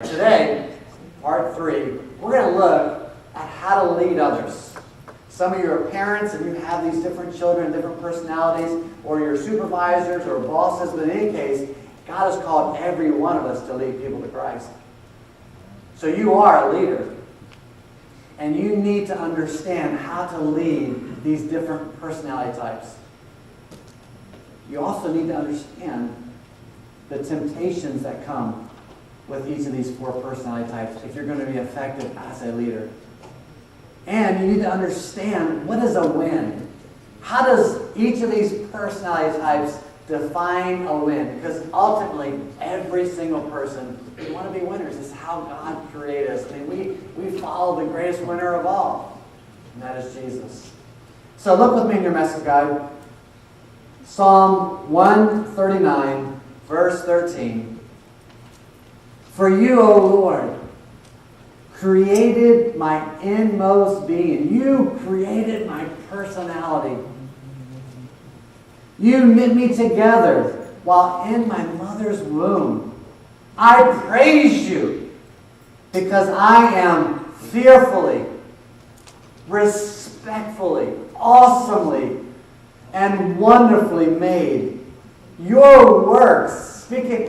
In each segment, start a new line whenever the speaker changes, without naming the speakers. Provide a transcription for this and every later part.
Today, part 3, we're going to look at how to lead others. Some of you are parents and you have these different children, different personalities, or you're supervisors or bosses, but in any case, God has called every one of us to lead people to Christ. So you are a leader. And you need to understand how to lead these different personality types. You also need to understand the temptations that come with each of these 4 personality types if you're going to be effective as a leader. And you need to understand, what is a win? How does each of these personality types define a win? Because ultimately, every single person, we want to be winners. It's how God created us. I mean, we follow the greatest winner of all, and that is Jesus. So look with me in your message guide. Psalm 139, verse 13. For you, O Lord, created my inmost being. You created my personality. You knit me together while in my mother's womb. I praise you because I am fearfully, respectfully, awesomely, and wonderfully made. Your works, speaking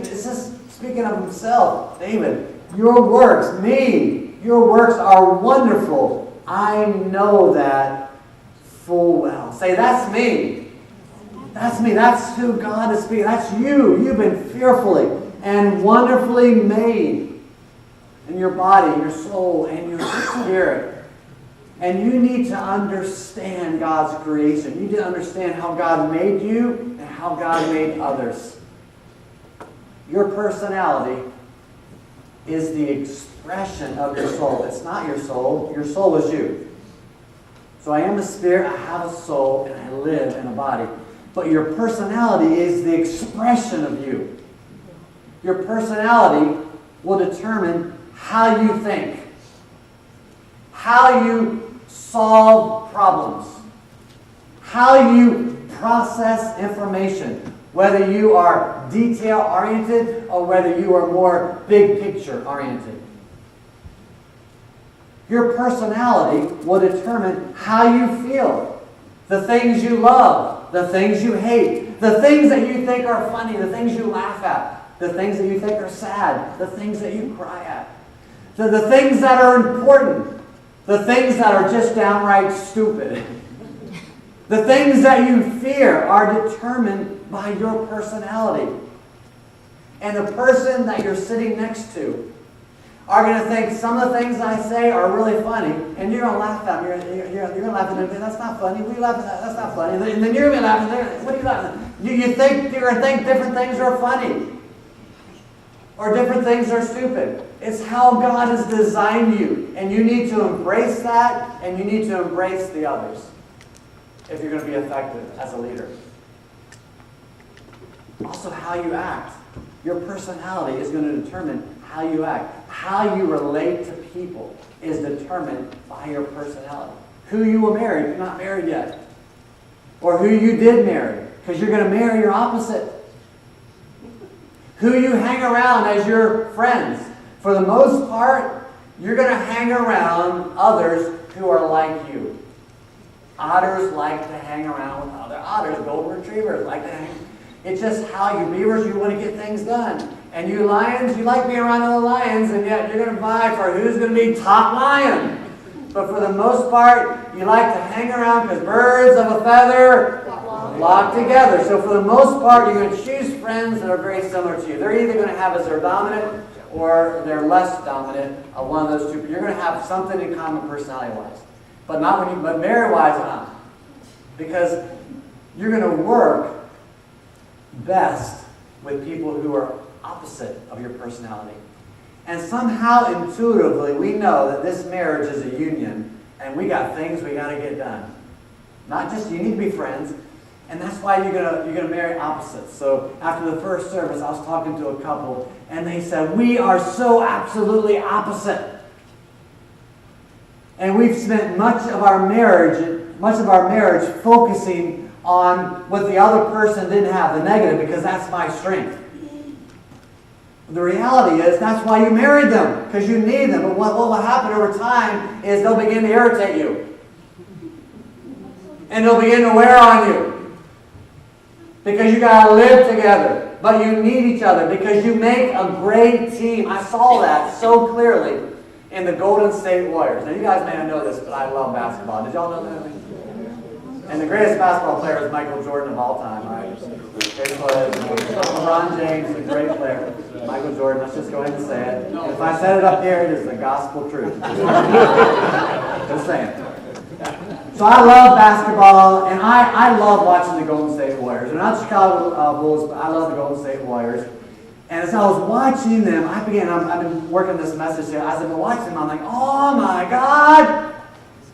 of himself, David, your works, your works are wonderful. I know that full well. Say, that's me. That's me. That's who God is speaking. That's you. You've been fearfully and wonderfully made in your body, your soul, and your spirit. And you need to understand God's creation. You need to understand how God made you and how God made others. Your personality is the expression of your soul. It's not your soul. Your soul is you. So I am a spirit, I have a soul, and I live in a body. But your personality is the expression of you. Your personality will determine how you think, how you solve problems, how you process information, whether you are detail-oriented or whether you are more big-picture-oriented. Your personality will determine how you feel, the things you love, the things you hate, the things that you think are funny, the things you laugh at, the things that you think are sad, the things that you cry at, the things that are important, the things that are just downright stupid. The things that you fear are determined by your personality. And the person that you're sitting next to are going to think some of the things I say are really funny, and you're going to laugh at them. You're going to laugh at them. That's not funny. We laugh at that. That's not funny. And then you're going to be laughing. What are you laughing at? You're going to think different things are funny, or different things are stupid. It's how God has designed you, and you need to embrace that, and you need to embrace the others if you're going to be effective as a leader. Also, how you act. Your personality is going to determine how you act. How you relate to people is determined by your personality. Who you will marry if you're not married yet. Or who you did marry, because you're going to marry your opposite. Who you hang around as your friends. For the most part, you're going to hang around others who are like you. Otters like to hang around with other otters. Golden retrievers like to hang. It's just how you beavers, you want to get things done. And you lions, you like being around other lions, and yet you're going to vie for who's going to be top lion. But for the most part, you like to hang around because birds of a feather flock together. So for the most part, you're going to choose friends that are very similar to you. They're either going to have as their dominant or they're less dominant of one of those two. But you're going to have something in common personality-wise. But marriage-wise, not. Because you're going to work best with people who are opposite of your personality. And somehow, intuitively, we know that this marriage is a union, and we got things we got to get done. Not just, you need to be friends, and that's why you're gonna marry opposites. So after the first service, I was talking to a couple, and they said, we are so absolutely opposite. And we've spent much of our marriage focusing on what the other person didn't have, the negative, because that's my strength. The reality is that's why you married them, because you need them. But what will happen over time is they'll begin to irritate you. And they'll begin to wear on you. Because you got to live together. But you need each other because you make a great team. I saw that so clearly in the Golden State Warriors. Now you guys may not know this, but I love basketball. Did y'all know that? And the greatest basketball player is Michael Jordan of all time, right? LeBron James, a great player. Michael Jordan, let's just go ahead and say it. If I said it up here, it is the gospel truth. Just saying. So I love basketball, and I love watching the Golden State Warriors. They're not Chicago Bulls, but I love the Golden State Warriors. And as I was watching them, I've been working this message here. As I've been watching them, I'm like, oh my God!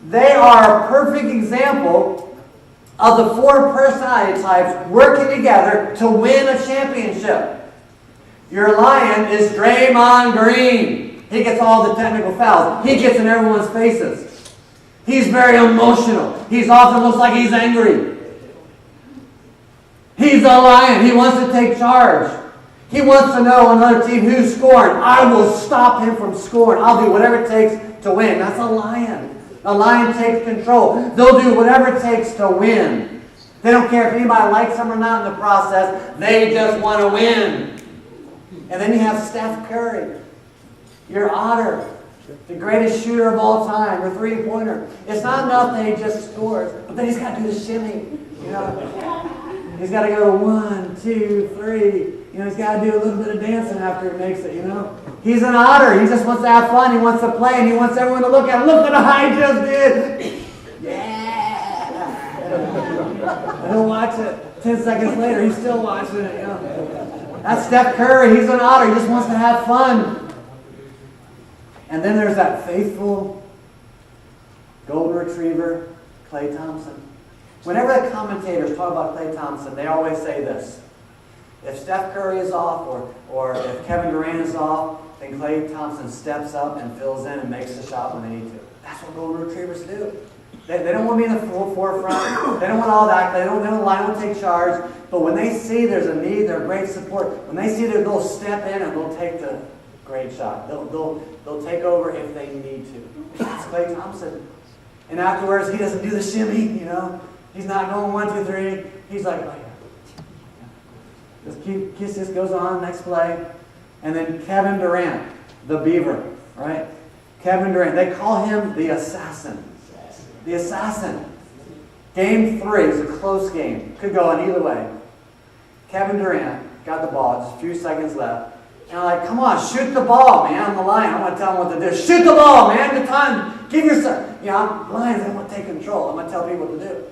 They are a perfect example of the four personality types working together to win a championship. Your lion is Draymond Green. He gets all the technical fouls. He gets in everyone's faces. He's very emotional. He often looks like he's angry. He's a lion. He wants to take charge. He wants to know another team who's scoring. I will stop him from scoring. I'll do whatever it takes to win. That's a lion. A lion takes control. They'll do whatever it takes to win. They don't care if anybody likes them or not in the process. They just want to win. And then you have Steph Curry, your otter, the greatest shooter of all time, your three-pointer. It's not enough that he just scores, but then he's got to do the shimmy. You know, he's got to go 1, 2, 3. You know, he's got to do a little bit of dancing after he makes it. You know, he's an otter. He just wants to have fun. He wants to play, and he wants everyone to look at him. Look what I just did. Yeah. And he'll watch it. 10 seconds later, he's still watching it. You know, that's Steph Curry. He's an otter. He just wants to have fun. And then there's that faithful golden retriever, Klay Thompson. Whenever the commentators talk about Klay Thompson, they always say this. If Steph Curry is off or if Kevin Durant is off, then Klay Thompson steps up and fills in and makes the shot when they need to. That's what golden retrievers do. They don't want to be in the forefront. They don't want all that. They don't line to take charge. But when they see there's a need, they're great support. When they see that, they'll step in and they'll take the great shot. They'll take over if they need to. That's Klay Thompson. And afterwards, he doesn't do the shimmy, you know. He's not going 1, 2, 3. He's like, oh yeah. Just goes on, next play. And then Kevin Durant, the Beaver, right? Kevin Durant, they call him the assassin. The assassin. Game 3 is a close game. Could go on either way. Kevin Durant got the ball, just a few seconds left. And I'm like, come on, shoot the ball, man. I'm the lion. I want to tell him what to do. Shoot the ball, man. Good time. Give yourself. You know, I'm lions. I want to take control. I'm going to tell people what to do.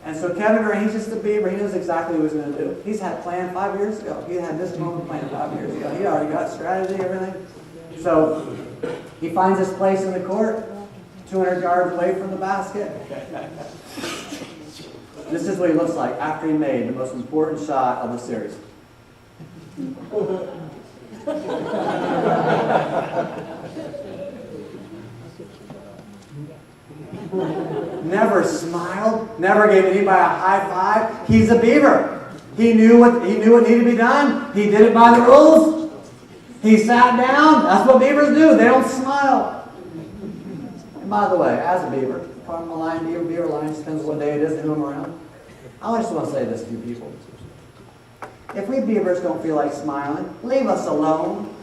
And so Kevin Durant, he's just a Beaver. He knows exactly what he's going to do. He's had planned 5 years ago. He had this moment planned 5 years ago. He already got strategy, everything. So he finds his place in the court, 200 yards away from the basket. This is what he looks like after he made the most important shot of the series. Never smiled, never gave anybody a high five. He's a Beaver. He knew what needed to be done. He did it by the rules. He sat down. That's what Beavers do. They don't smile. And by the way, as a Beaver, from a lion, Beaver, lion, depends what day it is and who I'm around. I just want to say this to you people. If we Beavers don't feel like smiling, leave us alone.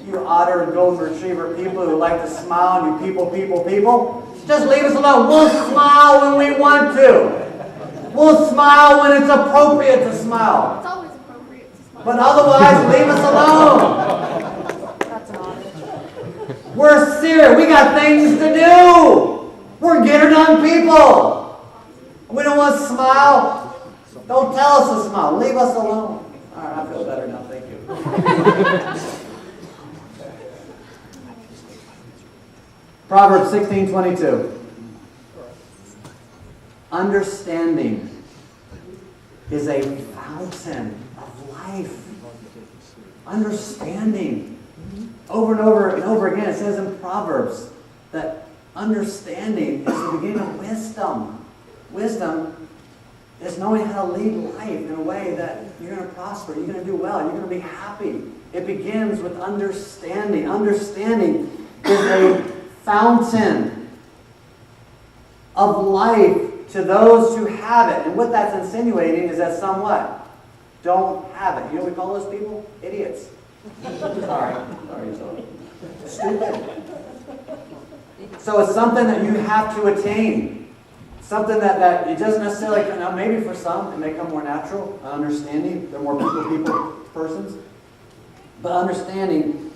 You otter and golden retriever people who like to smile, and you people. Just leave us alone. We'll smile when we want to. We'll smile when it's appropriate to smile.
It's always appropriate to smile.
But otherwise, leave us alone.
That's an honor.
We're serious. We got things to do. We're get-her-done people. We don't want to smile. Don't tell us to smile. Leave us alone. All right, I feel better now. Thank you. Proverbs 16:22. Understanding is a fountain of life. Understanding. Over and over and over again, it says in Proverbs that understanding is the beginning of wisdom. Wisdom is knowing how to lead life in a way that you're going to prosper, you're going to do well, you're going to be happy. It begins with understanding. Understanding is a fountain of life to those who have it. And what that's insinuating is that some what? Don't have it. You know what we call those people? Idiots. Sorry, so stupid. So it's something that you have to attain. Something that it doesn't necessarily, now maybe for some it may come more natural, understanding. They're more people persons. But understanding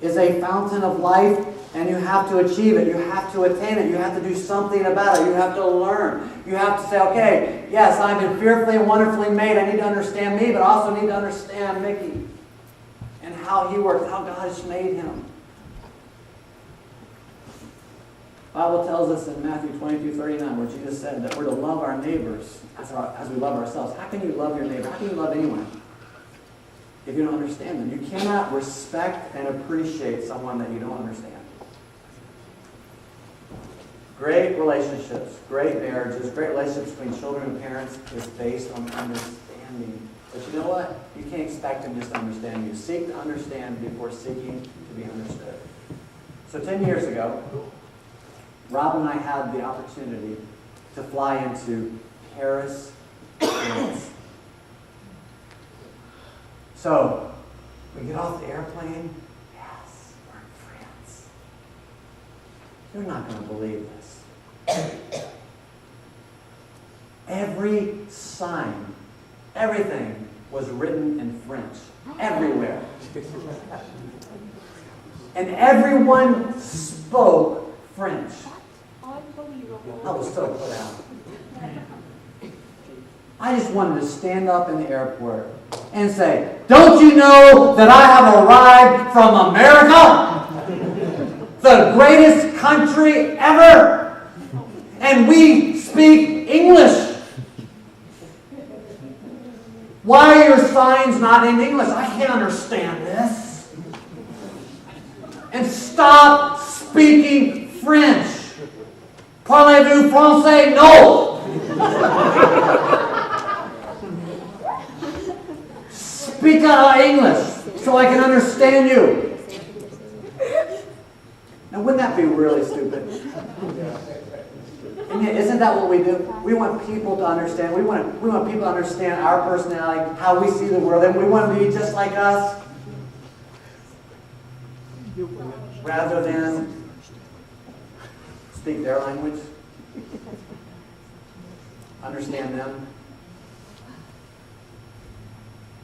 is a fountain of life, and you have to achieve it. You have to attain it. You have to do something about it. You have to learn. You have to say, okay, yes, I've been fearfully and wonderfully made. I need to understand me, but I also need to understand Mickey and how he works, how God has made him. The Bible tells us in Matthew 22:39, where Jesus said that we're to love our neighbors as we love ourselves. How can you love your neighbor? How can you love anyone if you don't understand them? You cannot respect and appreciate someone that you don't understand. Great relationships, great marriages, great relationships between children and parents is based on understanding. But you know what? You can't expect them just to understand you. Seek to understand before seeking to be understood. So 10 years ago, Rob and I had the opportunity to fly into Paris, France. So, we get off the airplane. Yes, we're in France. You're not going to believe this. Every sign, everything was written in French. Everywhere. And everyone spoke French. I was so put out. I just wanted to stand up in the airport and say, don't you know that I have arrived from America? The greatest country ever. And we speak English. Why are your signs not in English? I can't understand this. And stop speaking French. Parlez-vous français? No. Speak out English so I can understand you. Now, wouldn't that be really stupid? Isn't that what we do? We want people to understand. We want people to understand our personality, how we see the world, and we want to be just like us, rather than speak their language, understand them.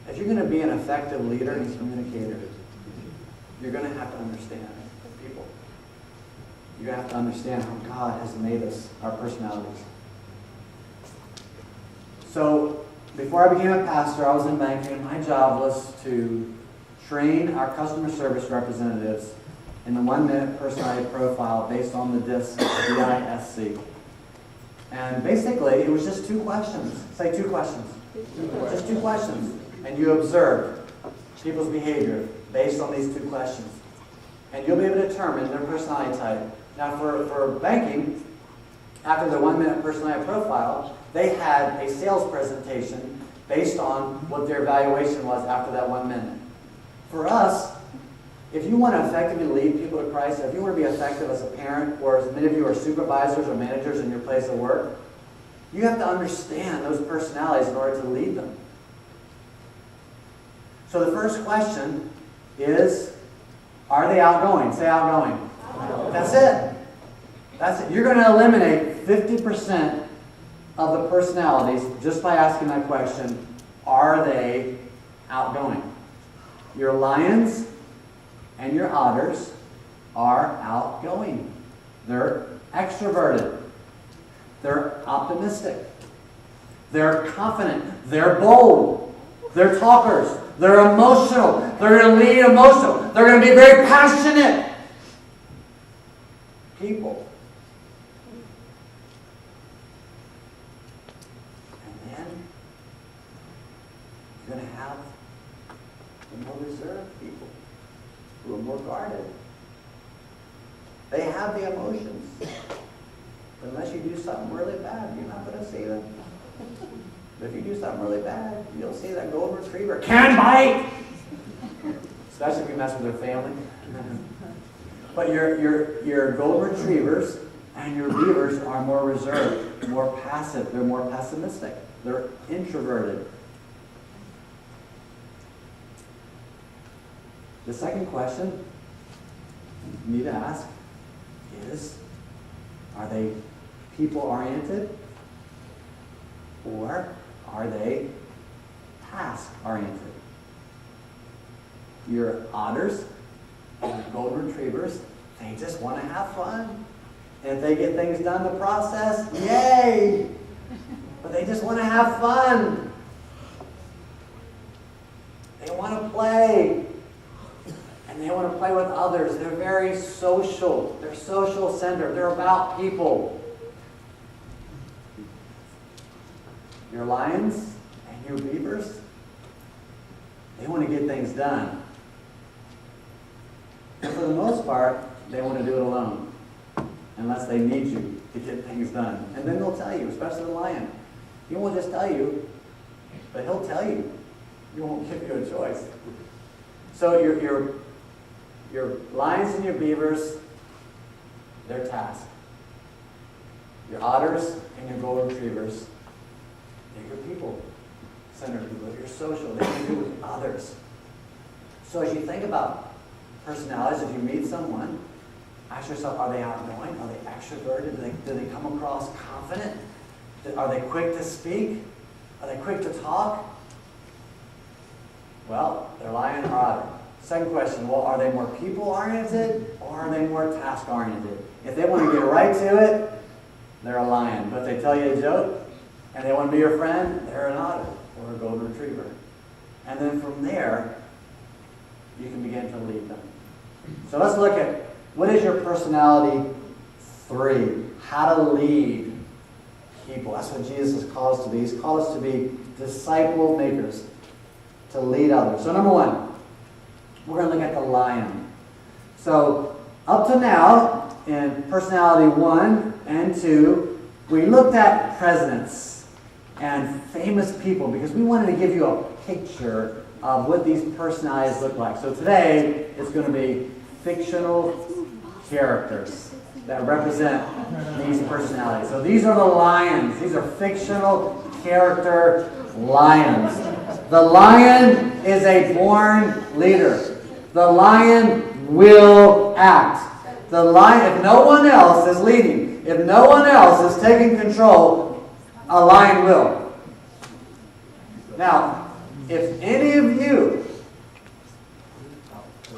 If you're going to be an effective leader and communicator, you're going to have to understand people. You're going to have to understand how God has made us, our personalities. So, before I became a pastor, I was in banking, and my job was to train our customer service representatives in the 1-minute personality profile based on the DISC, D-I-S-C. And basically, it was just 2 questions. Say 2 questions. Just 2 questions. And you observe people's behavior based on these 2 questions. And you'll be able to determine their personality type. Now, for banking, after the 1-minute personality profile, they had a sales presentation based on what their evaluation was after that 1 minute. For us, if you want to effectively lead people to Christ, if you want to be effective as a parent, or as many of you are supervisors or managers in your place of work, you have to understand those personalities in order to lead them. So the first question is, are they outgoing? Say outgoing. That's it. That's it. You're going to eliminate 50% of the personalities just by asking that question, are they outgoing? Your lions and your otters are outgoing. They're extroverted. They're optimistic. They're confident. They're bold. They're talkers. They're emotional. They're going to lead emotional. They're going to be very passionate people. And then you're going to have the more reserved people who are more guarded. They have the emotions. But unless you do something really bad, you're not going to see them. But if you do something really bad, you'll see that golden retriever can bite. especially if you mess with their family. But your golden retrievers and your beavers are more reserved, more passive. They're more pessimistic. They're introverted. The second question you need to ask is, are they people-oriented or are they task-oriented? Your otters and your golden retrievers, they just want to have fun. And if they get things done to process, yay! But they just want to have fun. They want to play. And they want to play with others. They're very social. They're social-centered. They're about people. Your lions and your beavers, they want to get things done. And for the most part, they want to do it alone, unless they need you to get things done. And then they'll tell you, especially the lion. He won't just tell you, but he'll tell you. He won't give you a choice. So your lions and your beavers, they're tasked. Your otters and your golden retrievers, they're your people-centered people. You're social. They can do with others. So as you think about personalities, if you meet someone, ask yourself, are they outgoing? Are they extroverted? Do they come across confident? Are they quick to speak? Are they quick to talk? Well, they're lion or otter. Second question, well, are they more people-oriented or are they more task-oriented? If they want to get right to it, they're a lion. But if they tell you a joke and they want to be your friend, they're an otter or a golden retriever. And then from there, you can begin to lead them. So let's look at what is your personality 3? How to lead people. That's what Jesus has called us to be. He's called us to be disciple makers, to lead others. So number 1, we're going to look at the lion. So up to now, in personality 1 and 2, we looked at presidents and famous people because we wanted to give you a picture of what these personalities look like. So today, it's going to be fictional characters that represent these personalities. So these are the lions. These are fictional character lions. The lion is a born leader. The lion will act. The lion, if no one else is leading, if no one else is taking control, a lion will. Now, if any of you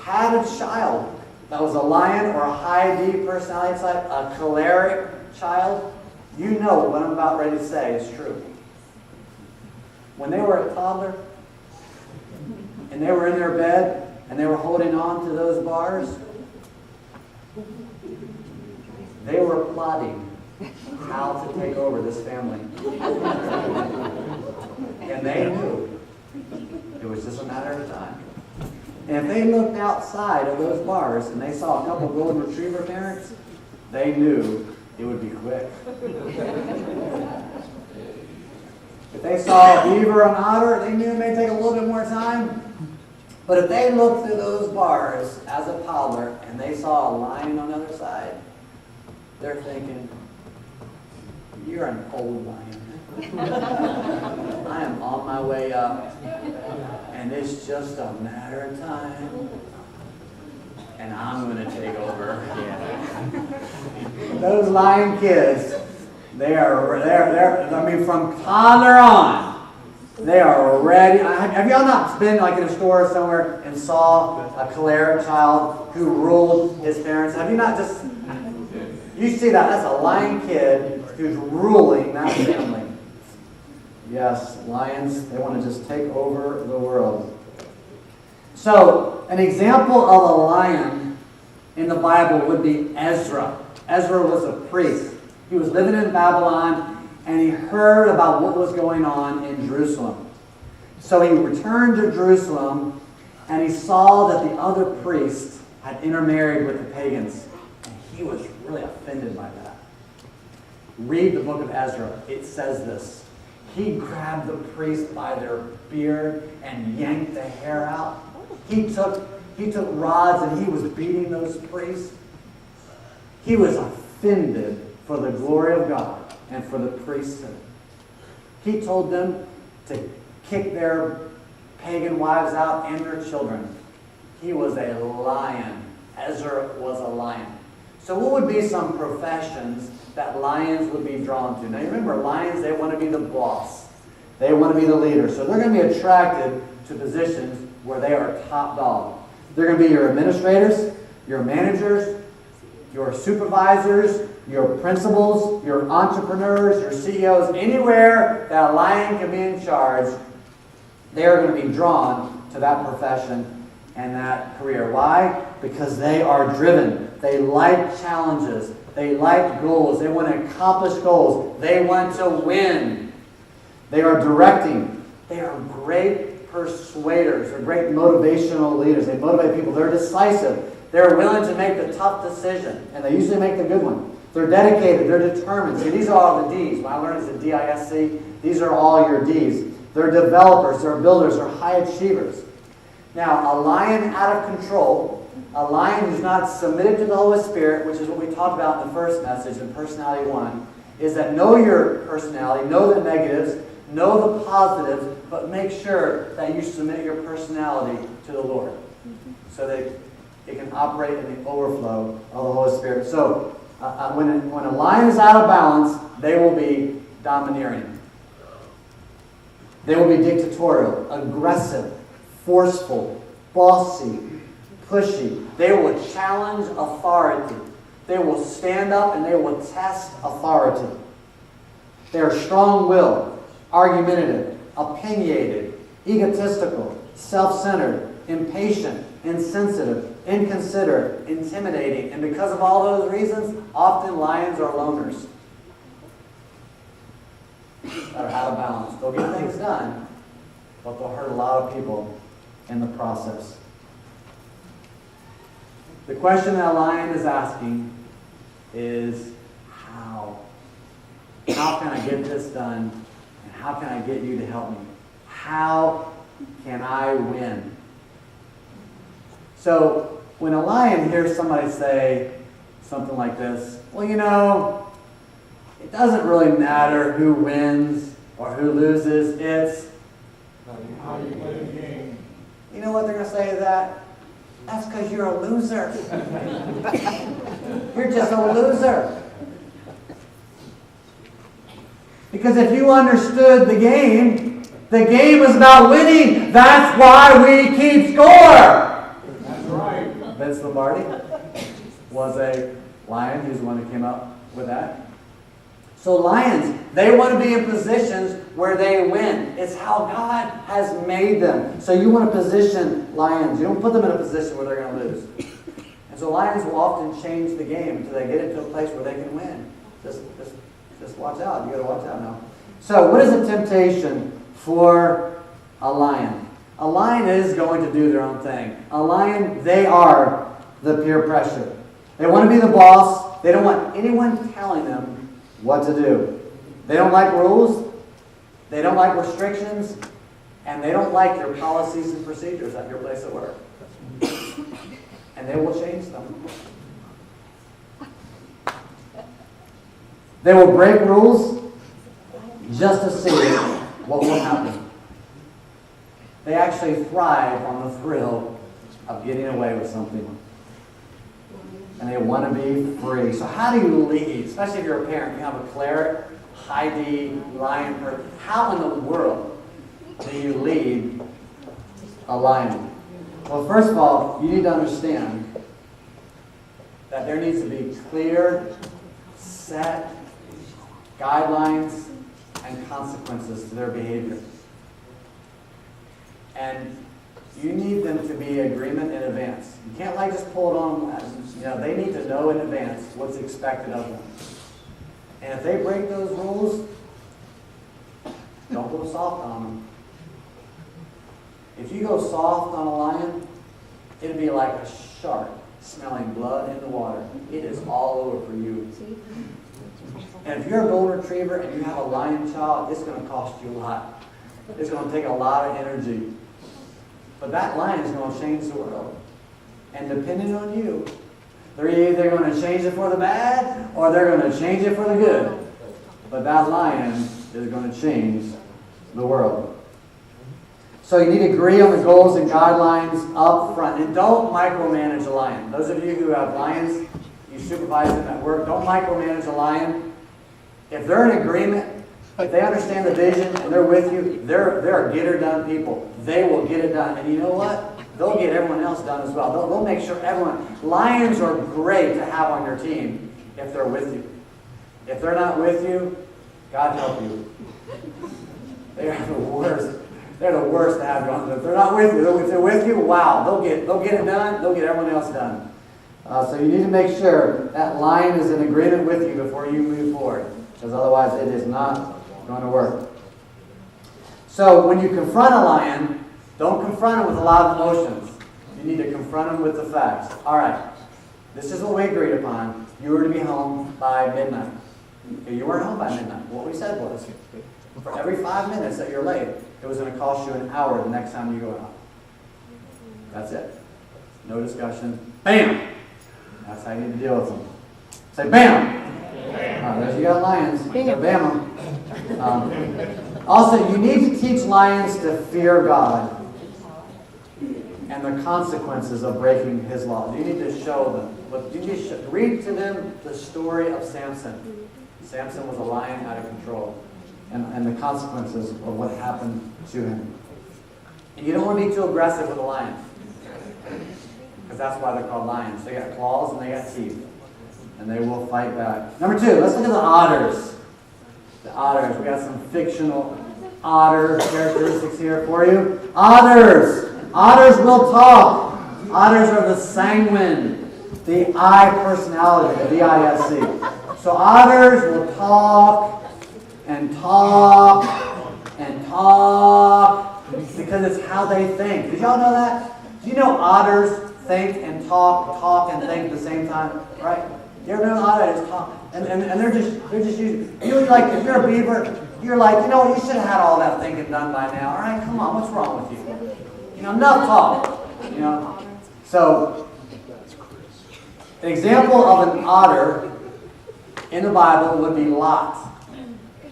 had a child that was a lion or a high D personality type, a choleric child, you know what I'm about ready to say is true. When they were a toddler and they were in their bed and they were holding on to those bars, they were plotting how to take over this family. And they knew it was just a matter of time. And if they looked outside of those bars and they saw a couple golden retriever parents, they knew it would be quick. If they saw a beaver or an otter, they knew it may take a little bit more time. But if they looked through those bars as a toddler and they saw a lion on the other side, they're thinking, you're an old lion. I am on my way up, and it's just a matter of time, and I'm going to take over. Those lion kids, they're from toddler on, they are ready. Have y'all not been like in a store somewhere and saw a choleric child who ruled his parents? Have you not just, you see that, that's a lion kid who's ruling that family. Yes, lions, they want to just take over the world. So, an example of a lion in the Bible would be Ezra. Ezra was a priest. He was living in Babylon, and he heard about what was going on in Jerusalem. So he returned to Jerusalem, and he saw that the other priests had intermarried with the pagans. And he was really offended by that. Read the book of Ezra. It says this. He grabbed the priest by their beard and yanked the hair out. He took he took rods and he was beating those priests. He was offended for the glory of God and for the priesthood. He told them to kick their pagan wives out and their children. He was a lion. Ezra was a lion. So what would be some professions that lions would be drawn to? Now you remember, lions, they want to be the boss. They want to be the leader. So they're going to be attracted to positions where they are top dog. They're going to be your administrators, your managers, your supervisors, your principals, your entrepreneurs, your CEOs. Anywhere that a lion can be in charge, they are going to be drawn to that profession and that career. Why? Because they are driven. They like challenges. They like goals. They want to accomplish goals. They want to win. They are directing. They are great persuaders. They're great motivational leaders. They motivate people. They're decisive. They're willing to make the tough decision, and they usually make the good one. They're dedicated. They're determined. See, these are all the D's. When I learned as a DISC, these are all your D's. They're developers. They're builders. They're high achievers. Now, a lion out of control, a lion who's not submitted to the Holy Spirit, which is what we talked about in the first message in Personality 1, is that know your personality, know the negatives, know the positives, but make sure that you submit your personality to the Lord so that it can operate in the overflow of the Holy Spirit. So, when a lion is out of balance, they will be domineering. They will be dictatorial, aggressive, forceful, bossy, pushy. They will challenge authority. They will stand up and they will test authority. They are strong-willed, argumentative, opinionated, egotistical, self-centered, impatient, insensitive, inconsiderate, intimidating. And because of all those reasons, often lions are loners that are out of balance. They'll get things done, but they'll hurt a lot of people in the process. The question that a lion is asking is, how? How can I get this done? And how can I get you to help me? How can I win? So when a lion hears somebody say something like this, well, you know, it doesn't really matter who wins or who loses. It's
how you play the game.
You know what they're going to say to that? That's because you're a loser. You're just a loser. Because if you understood the game is about winning. That's why we keep score.
That's right.
Vince Lombardi was a lion. He was the one who came up with that. So lions, they want to be in positions where they win. It's how God has made them. So you want to position lions. You don't put them in a position where they're going to lose. And so lions will often change the game until they get into a place where they can win. Just watch out. You got to watch out now. So what is a temptation for a lion? A lion is going to do their own thing. A lion, they are the peer pressure. They want to be the boss. They don't want anyone telling them what to do. They don't like rules. They don't like restrictions. And they don't like your policies and procedures at your place of work. And they will change them. They will break rules just to see what will happen. They actually thrive on the thrill of getting away with something. And they want to be free. So how do you lead? Especially if you're a parent. You have a cleric, high D, lion person. How in the world do you lead a lion? Well, first of all, you need to understand that there needs to be clear, set guidelines and consequences to their behavior. And you need them to be agreement in advance. You can't just pull it on. They need to know in advance what's expected of them. And if they break those rules, don't go soft on them. If you go soft on a lion, it'll be like a shark smelling blood in the water. It is all over for you. And if you're a golden retriever and you have a lion child, it's going to cost you a lot. It's going to take a lot of energy. But that lion is going to change the world. And depending on you, they're either going to change it for the bad or they're going to change it for the good. But that lion is going to change the world. So you need to agree on the goals and guidelines up front. And don't micromanage a lion. Those of you who have lions, you supervise them at work, don't micromanage a lion. If they're in agreement, if they understand the vision and they're with you, they're get-her-done people. They will get it done. And you know what? They'll get everyone else done as well. They'll make sure everyone... Lions are great to have on your team if they're with you. If they're not with you, God help you. They are the worst. They're the worst to have you on. If they're not with you, if they're with you, wow, they'll get it done. They'll get everyone else done. So you need to make sure that lion is in agreement with you before you move forward, because otherwise it is not going to work. So when you confront a lion, don't confront him with a lot of emotions. You need to confront him with the facts. All right, this is what we agreed upon. You were to be home by midnight. Okay, you weren't home by midnight. What we said was, for every 5 minutes that you're late, it was going to cost you an hour the next time you go out. That's it. No discussion. Bam! That's how you need to deal with them. Say bam! There's you got lions. So bam them. Also, you need to teach lions to fear God and the consequences of breaking His law. You need to show them. Look, you need to read to them the story of Samson. Samson was a lion out of control. And the consequences of what happened to him. And you don't want to be too aggressive with a lion. Because that's why they're called lions. They got claws and they got teeth. And they will fight back. Number 2, let's look at the otters. The otters. We got some fictional otter characteristics here for you. Otters. Otters will talk. Otters are the sanguine, the I personality, the V-I-S-C. So otters will talk and talk and talk because it's how they think. Did y'all know that? Do you know otters think and talk and think at the same time? Right? You ever know otters talk? And they're just using, you know, like if you're a beaver, you're like, you know what, you should have had all that thinking done by now. All right, come on, what's wrong with you? You know, enough talk. You know? So, an example of an otter in the Bible would be Lot.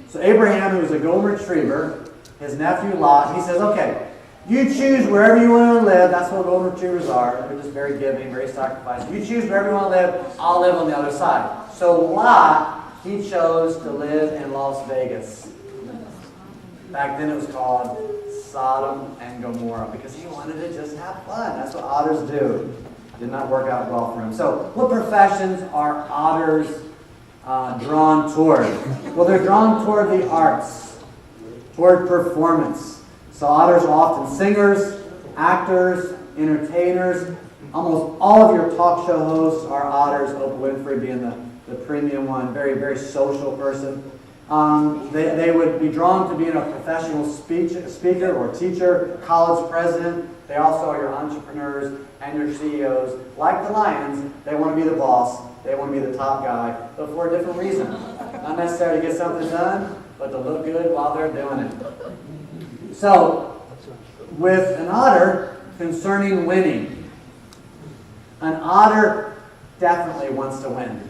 So Abraham, who was a golden retriever, his nephew Lot, he says, okay, you choose wherever you want to live. That's what golden retrievers are. They're just very giving, very sacrificing. You choose wherever you want to live. I'll live on the other side. So Lot, he chose to live in Las Vegas. Back then it was called Sodom and Gomorrah because he wanted to just have fun. That's what otters do. Did not work out well for him. So what professions are otters drawn toward? Well, they're drawn toward the arts, toward performance. So otters are often singers, actors, entertainers. Almost all of your talk show hosts are otters, Oprah Winfrey being the premium one, very, very social person. They would be drawn to being a professional speaker or teacher, college president. They also are your entrepreneurs and your CEOs. Like the lions, they want to be the boss. They want to be the top guy, but for a different reason. Not necessarily to get something done, but to look good while they're doing it. So, with an otter, concerning winning, an otter definitely wants to win.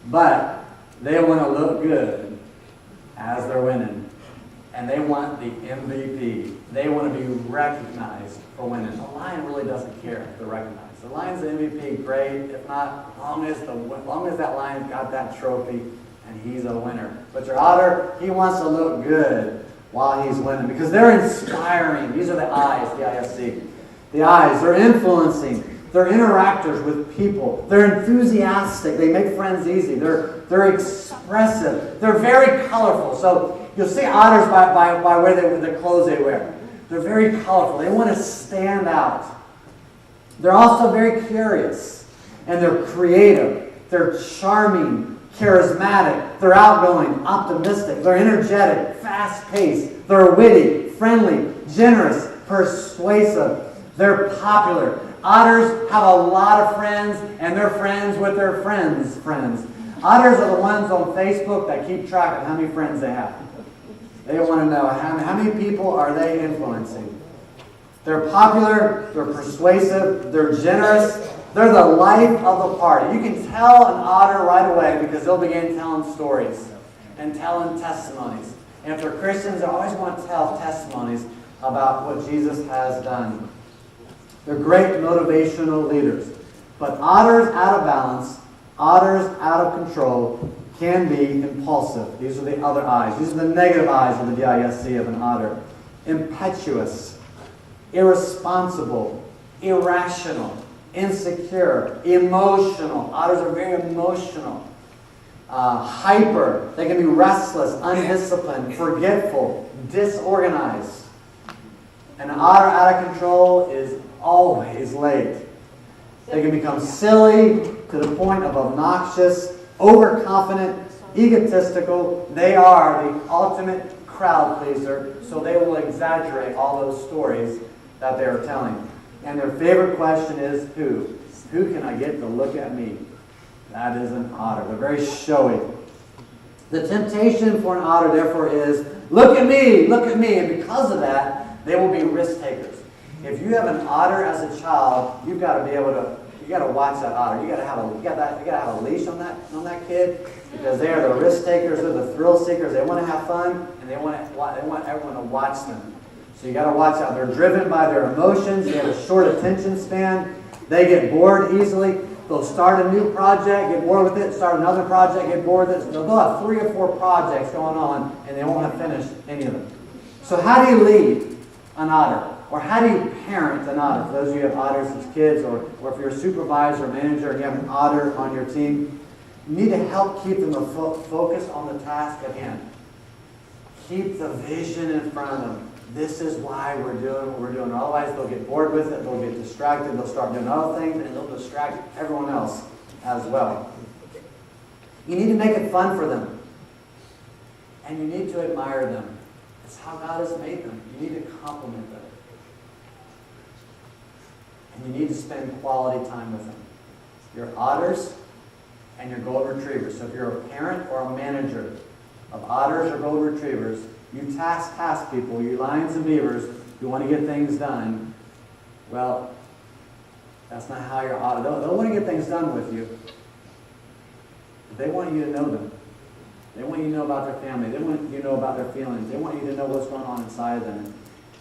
But they want to look good as they're winning. And they want the MVP. They want to be recognized for winning. A lion really doesn't care if they're recognized. The lion's the MVP, great. If not, as long as that lion got that trophy and he's a winner. But your otter, he wants to look good while he's winning because they're inspiring. These are the eyes, the I-S-C. The eyes, they're influencing. They're interactors with people. They're enthusiastic. They make friends easy. They're expressive. They're very colorful. So you'll see otters by where the clothes they wear. They're very colorful. They want to stand out. They're also very curious. And they're creative. They're charming, charismatic. They're outgoing, optimistic. They're energetic, fast-paced. They're witty, friendly, generous, persuasive. They're popular. Otters have a lot of friends, and they're friends with their friends' friends. Otters are the ones on Facebook that keep track of how many friends they have. They want to know how many people are they influencing. They're popular, they're persuasive, they're generous, they're the life of the party. You can tell an otter right away because they'll begin telling stories and telling testimonies. And if they're Christians, they always want to tell testimonies about what Jesus has done. They're great motivational leaders. But otters out of balance, otters out of control, can be impulsive. These are the other eyes. These are the negative eyes of the DISC of an otter. Impetuous, irresponsible, irrational, insecure, emotional. Otters are very emotional. Hyper. They can be restless, undisciplined, forgetful, disorganized. An otter out of control is always late. They can become silly to the point of obnoxious, overconfident, egotistical. They are the ultimate crowd pleaser, so they will exaggerate all those stories that they are telling. And their favorite question is, who? Who can I get to look at me? That is an otter. They're very showy. The temptation for an otter, therefore, is, look at me, look at me. And because of that, they will be risk takers. If you have an otter as a child, you've got to be able to, you got to watch that otter. You got to have a leash on that kid, because they are the risk takers, they're the thrill seekers. They want to have fun, and they want everyone to watch them. So you got to watch out. They're driven by their emotions. They have a short attention span. They get bored easily. They'll start a new project, get bored with it, start another project, get bored with it. They'll have 3 or 4 projects going on, and they won't have finished any of them. So how do you lead an otter? Or how do you parent an otter? For those of you who have otters as kids, or if you're a supervisor or manager and you have an otter on your team, you need to help keep them focused on the task at hand. Keep the vision in front of them. This is why we're doing what we're doing. Otherwise, they'll get bored with it, they'll get distracted, they'll start doing other things, and they'll distract everyone else as well. You need to make it fun for them. And you need to admire them. It's how God has made them. You need to compliment them. And you need to spend quality time with them. Your otters and your golden retrievers. So if you're a parent or a manager of otters or golden retrievers, you task people, you lions and beavers, who want to get things done. Well, that's not how your otter. They'll want to get things done with you. They want you to know them. They want you to know about their family. They want you to know about their feelings. They want you to know what's going on inside them.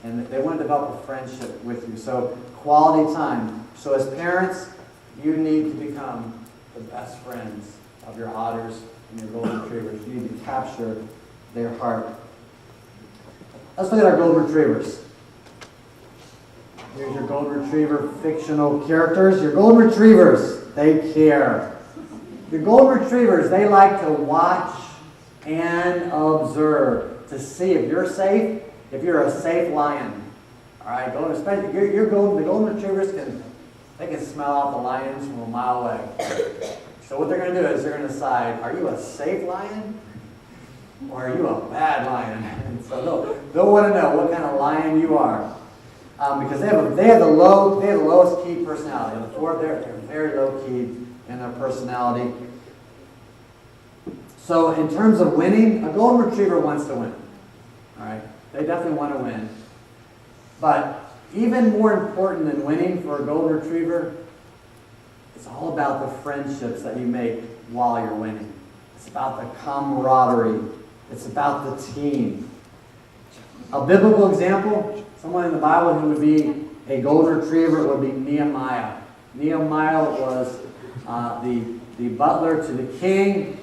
And they want to develop a friendship with you. So quality time. So as parents, you need to become the best friends of your otters and your golden retrievers. You need to capture their heart. Let's look at our golden retrievers. Here's your golden retriever fictional characters. Your golden retrievers, they care. Your golden retrievers, they like to watch and observe to see if you're safe, if you're a safe lion. All right, especially the golden retrievers can smell out the lions from a mile away. So what they're going to do is they're going to decide, are you a safe lion or are you a bad lion? And so they'll want to know what kind of lion you are, because they have the lowest key personality. They're very low key in their personality. So in terms of winning, a golden retriever wants to win. All right, they definitely want to win. But even more important than winning for a golden retriever, it's all about the friendships that you make while you're winning. It's about the camaraderie. It's about the team. A biblical example, someone in the Bible who would be a golden retriever would be Nehemiah. Nehemiah was the butler to the king,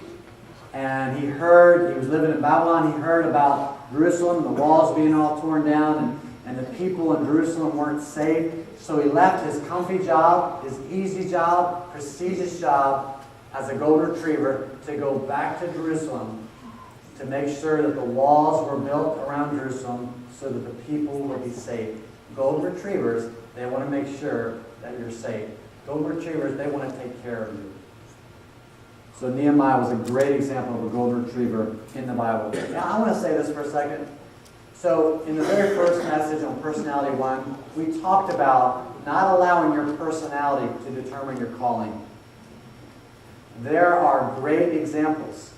and he was living in Babylon. He heard about Jerusalem, the walls being all torn down, and the people in Jerusalem weren't safe. So he left his comfy job, his easy job, prestigious job as a golden retriever to go back to Jerusalem to make sure that the walls were built around Jerusalem so that the people would be safe. Golden retrievers, they want to make sure that you're safe. Golden retrievers, they want to take care of you. So Nehemiah was a great example of a golden retriever in the Bible. Now I want to say this for a second. So in the very first message on Personality 1, we talked about not allowing your personality to determine your calling. There are great examples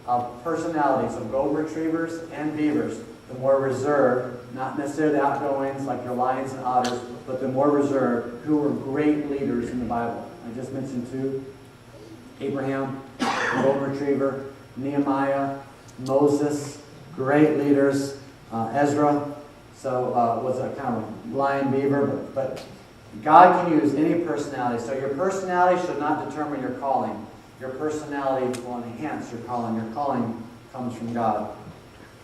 of personalities of golden retrievers and beavers. The more reserved, not necessarily the outgoings like your lions and otters, but the more reserved, who were great leaders in the Bible. I just mentioned two: Abraham, the golden retriever; Nehemiah, Moses, great leaders; Ezra, so was a kind of lion beaver, but God can use any personality. So your personality should not determine your calling. Your personality will enhance your calling. Your calling comes from God.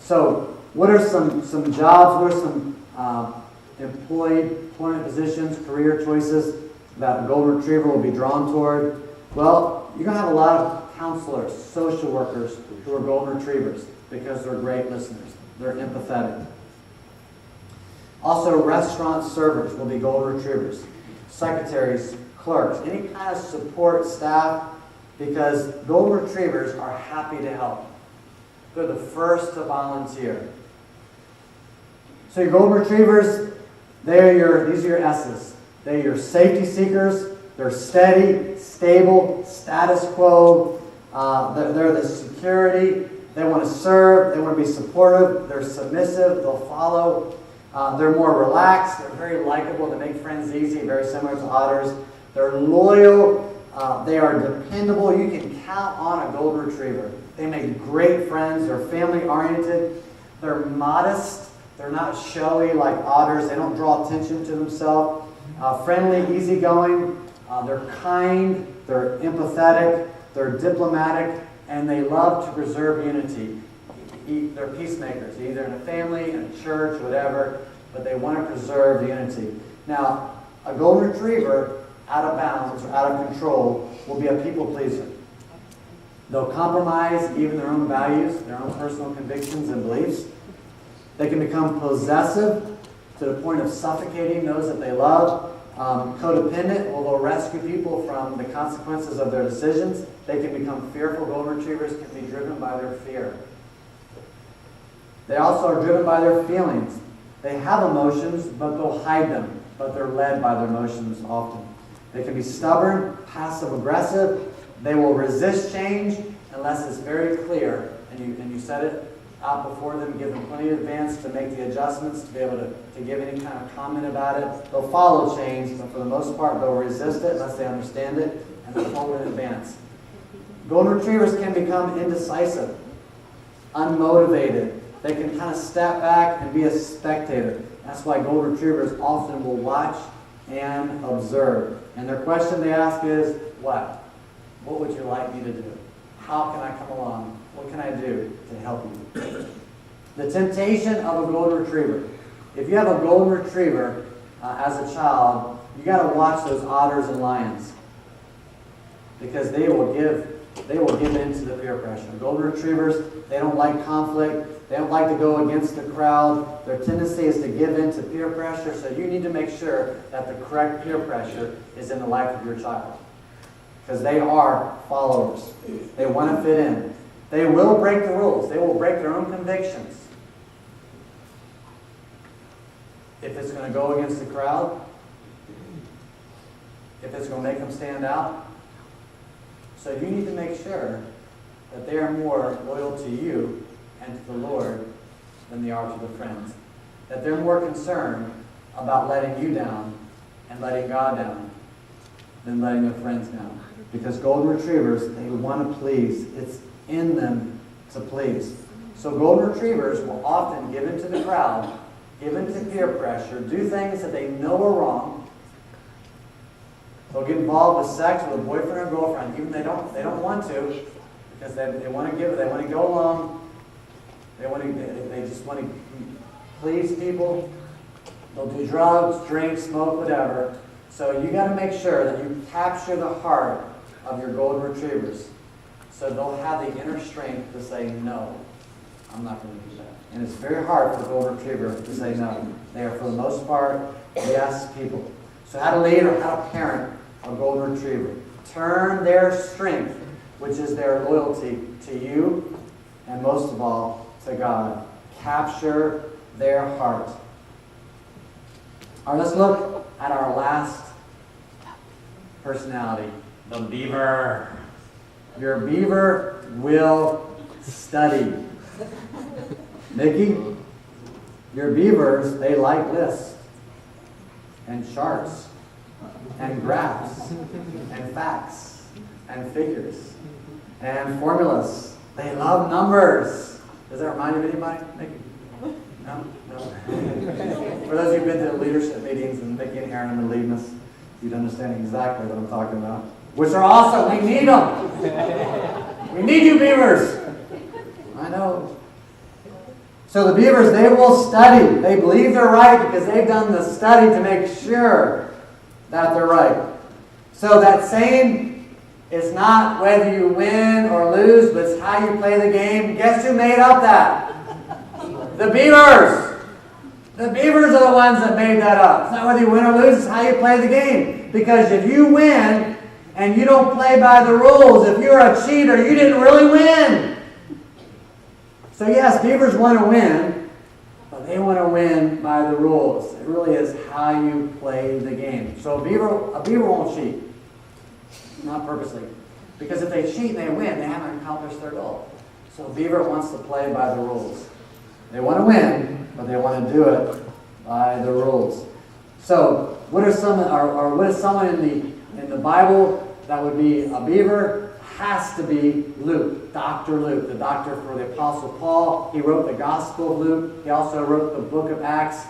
So what are some jobs, what are some employment positions, career choices that a golden retriever will be drawn toward? Well, you're going to have a lot of counselors, social workers who are golden retrievers because they're great listeners. They're empathetic. Also, restaurant servers will be golden retrievers. Secretaries, clerks, any kind of support staff, because golden retrievers are happy to help. They're the first to volunteer. So your golden retrievers, these are your S's. They're your safety seekers. They're steady, stable, status quo. They're the security. They want to serve. They want to be supportive. They're submissive. They'll follow. They're more relaxed. They're very likable. They make friends easy, very similar to otters. They're loyal. They are dependable. You can count on a golden retriever. They make great friends. They're family-oriented. They're modest. They're not showy like otters. They don't draw attention to themselves. Friendly, easygoing. They're kind. They're empathetic. They're diplomatic. And they love to preserve unity. They're peacemakers, either in a family, in a church, whatever, but they want to preserve unity. Now, a golden retriever, out of bounds or out of control, will be a people pleaser. They'll compromise even their own values, their own personal convictions and beliefs. They can become possessive to the point of suffocating those that they love. Codependent, will they'll rescue people from the consequences of their decisions. They can become fearful. Golden retrievers can be driven by their fear. They also are driven by their feelings. They have emotions, but they'll hide them. But they're led by their emotions often. They can be stubborn, passive-aggressive. They will resist change unless it's very clear and you set it out before them, give them plenty of advance to make the adjustments, to be able to give any kind of comment about it. They'll follow change, but for the most part, they'll resist it unless they understand it, and they'll hold it in advance. Golden retrievers can become indecisive, unmotivated. They can kind of step back and be a spectator. That's why golden retrievers often will watch and observe. And their question they ask is, what? What would you like me to do? How can I come along? What can I do to help you? The temptation of a golden retriever. If you have a golden retriever as a child, you got to watch those otters and lions, because they will give in to the peer pressure. Golden retrievers, they don't like conflict. They don't like to go against the crowd. Their tendency is to give in to peer pressure, so you need to make sure that the correct peer pressure is in the life of your child, because they are followers. They want to fit in. They will break the rules. They will break their own convictions if it's going to go against the crowd, if it's going to make them stand out. So you need to make sure that they are more loyal to you and to the Lord than they are to their friends. That they're more concerned about letting you down and letting God down than letting their friends down. Because golden retrievers, they want to please. It's in them to please. So golden retrievers will often give in to the crowd, give in to peer pressure, do things that they know are wrong. They'll get involved with sex with a boyfriend or girlfriend, even they don't want to, because they want to give it, they want to go along, they just want to please people. They'll do drugs, drink, smoke, whatever. So you got to make sure that you capture the heart of your golden retrievers, so they'll have the inner strength to say, no, I'm not going to do that. And it's very hard for a golden retriever to say no. They are, for the most part, yes people. So how to lead or how to parent a golden retriever. Turn their strength, which is their loyalty, to you, and most of all, to God. Capture their heart. All right, let's look at our last personality, the beaver. Your beaver will study. Nikki? Your beavers, they like lists and charts and graphs and facts and figures and formulas. They love numbers. Does that remind you of anybody? Nikki? No? No? For those of you who've been to leadership meetings and Nikki and Aaron have been leading us, you'd understand exactly what I'm talking about. Which are awesome. We need them. We need you, beavers. I know. So the beavers, they will study. They believe they're right because they've done the study to make sure that they're right. So that saying, it's not whether you win or lose, but it's how you play the game. Guess who made up that? The beavers. The beavers are the ones that made that up. It's not whether you win or lose, it's how you play the game. Because if you win and you don't play by the rules, if you're a cheater, you didn't really win. So yes, beavers want to win, but they want to win by the rules. It really is how you play the game. So a beaver won't cheat. Not purposely. Because if they cheat and they win, they haven't accomplished their goal. So a beaver wants to play by the rules. They want to win, but they want to do it by the rules. So what is someone in the Bible that would be a beaver? Has to be Luke, Dr. Luke, the doctor for the Apostle Paul. He wrote the Gospel of Luke. He also wrote the book of Acts.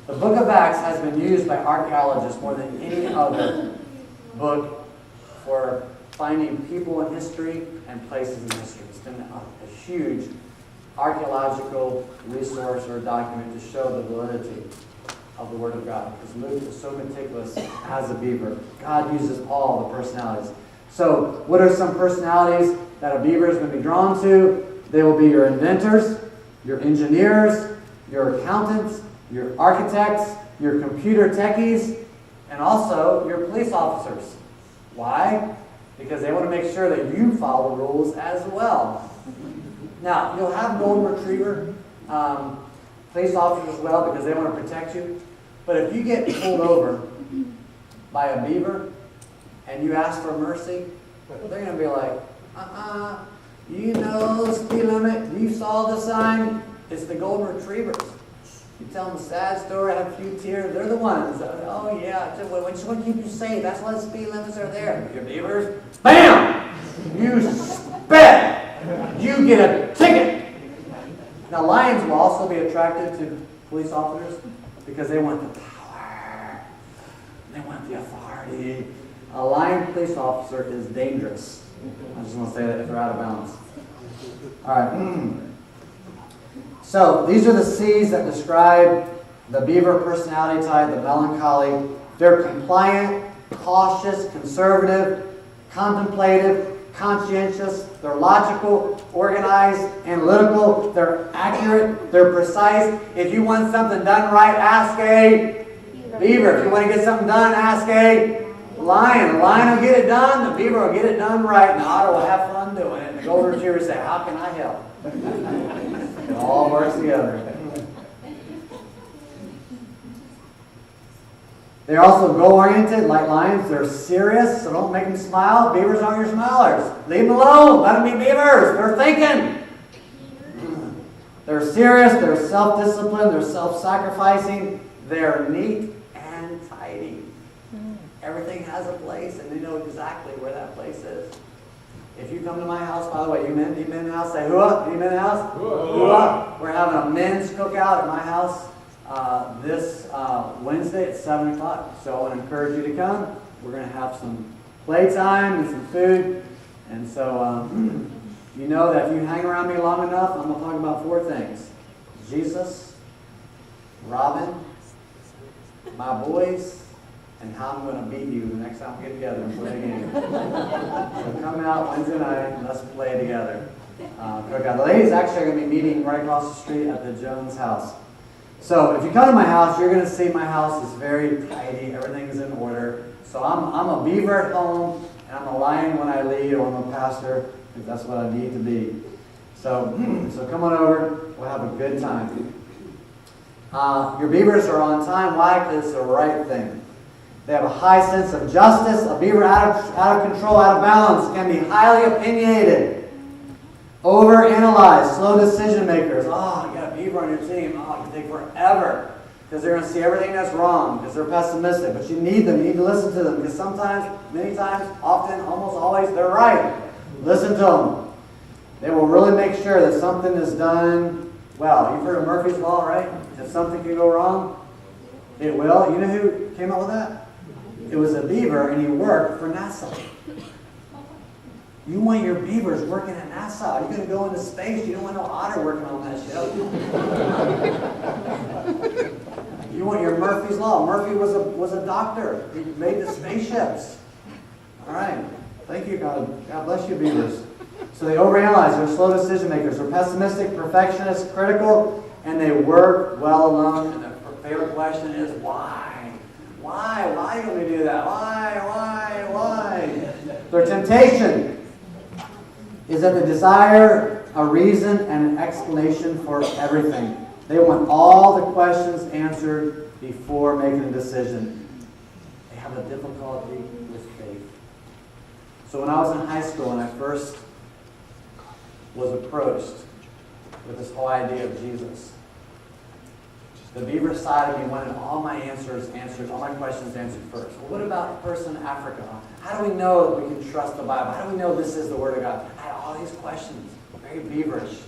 The book of Acts has been used by archaeologists more than any other book for finding people in history and places in history. It's been a huge archaeological resource or document to show the validity of the Word of God. Because Luke is so meticulous as a beaver. God uses all the personalities. So, what are some personalities that a beaver is going to be drawn to? They will be your inventors, your engineers, your accountants, your architects, your computer techies, and also your police officers. Why? Because they want to make sure that you follow the rules as well. Now, you'll have golden retriever police officers as well because they want to protect you. But if you get pulled over by a beaver, and you ask for mercy, they're going to be like, you know the speed limit, you saw the sign, it's the golden retrievers. You tell them a sad story, have a few tears, they're the ones. Oh yeah, we just want to keep you safe, that's why the speed limits are there. Your beavers, BAM! You sped! You get a ticket! Now lions will also be attracted to police officers because they want the power, they want the authority. A lion police officer is dangerous. I just want to say that if they're out of bounds. All right. So these are the C's that describe the beaver personality type, the melancholy. They're compliant, cautious, conservative, contemplative, conscientious. They're logical, organized, analytical. They're accurate. They're precise. If you want something done right, ask a beaver. If you want to get something done, ask a lion. The lion will get it done. The beaver will get it done right. And the otter will have fun doing it. And the golden retriever will say, how can I help? It all works together. They're also goal-oriented, like lions. They're serious, so don't make them smile. Beavers aren't your smilers. Leave them alone. Let them be beavers. They're thinking. They're serious. They're self-disciplined. They're self-sacrificing. They're neat and tidy. Everything has a place, and they know exactly where that place is. If you come to my house, by the way, you men in the house, say, hoo-up. You men in the house? Hoo-up. We're having a men's cookout at my house this Wednesday at 7 o'clock. So I want to encourage you to come. We're going to have some playtime and some food. And so you know that if you hang around me long enough, I'm going to talk about 4 things. Jesus, Robin, my boys, and how I'm going to beat you the next time we get together and play a game. So come out Wednesday night and let's play together. The ladies actually are going to be meeting right across the street at the Jones house. So if you come to my house, you're going to see my house is very tidy. Everything is in order. So I'm a beaver at home, and I'm a lion when I lead, or I'm a pastor, if that's what I need to be. So come on over. We'll have a good time. Your beavers are on time. Why? Because it's the right thing. They have a high sense of justice. A beaver out of control, out of balance, can be highly opinionated. Overanalyze, slow decision makers. Oh, you got a beaver on your team. Oh, it can take forever because they're going to see everything that's wrong because they're pessimistic. But you need them. You need to listen to them because sometimes, many times, often, almost always, they're right. Listen to them. They will really make sure that something is done well. You've heard of Murphy's Law, right? If something can go wrong, it will. You know who came up with that? It was a beaver, and he worked for NASA. You want your beavers working at NASA. You're going to go into space. You don't want no otter working on that shit. You want your Murphy's Law. Murphy was a doctor. He made the spaceships. All right. Thank you, God. God bless you, beavers. So they overanalyze. They're slow decision makers. They're pessimistic, perfectionist, critical, and they work well alone. And the favorite question is why? Why? Why do we do that? Why? Their temptation is that they desire a reason and an explanation for everything. They want all the questions answered before making a decision. They have a difficulty with faith. So when I was in high school and I first was approached with this whole idea of Jesus, the beaver side of me wanted all my answers answered, all my questions answered first. Well, what about a person in Africa? How do we know that we can trust the Bible? How do we know this is the Word of God? I had all these questions, very beaverish.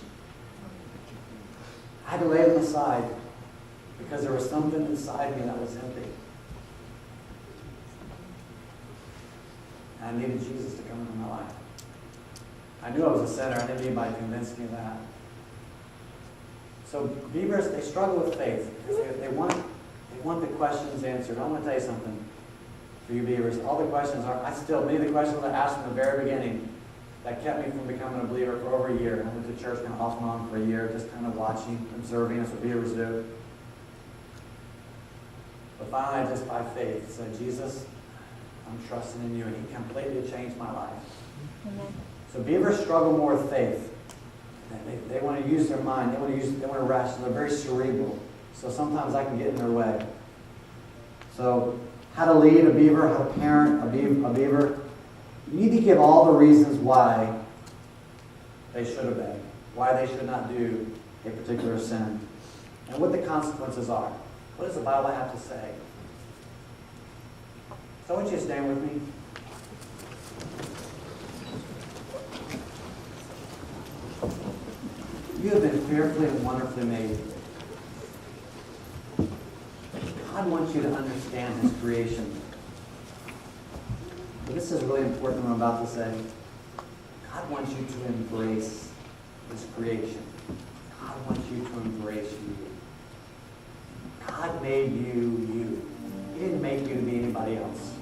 I had to lay them aside because there was something inside me that was empty. And I needed Jesus to come into my life. I knew I was a sinner. I didn't need anybody to convince me of that. So beavers, they struggle with faith because they want the questions answered. I want to tell you something for you beavers. All the questions are, many of the questions I asked from the very beginning that kept me from becoming a believer for over a year. I went to church kind of off and on for a year, just kind of watching, observing. That's what beavers do. But finally, just by faith, said, Jesus, I'm trusting in you, and He completely changed my life. Amen. So beavers struggle more with faith. They want to use their mind. They want to ration. They're very cerebral. So sometimes I can get in their way. So how to lead a beaver, how to parent a beaver. You need to give all the reasons why they should obey, why they should not do a particular sin, and what the consequences are. What does the Bible have to say? So I want you to stand with me. You have been fearfully and wonderfully made. God wants you to understand His creation. But this is really important what I'm about to say. God wants you to embrace His creation. God wants you to embrace you. God made you you. He didn't make you to be anybody else.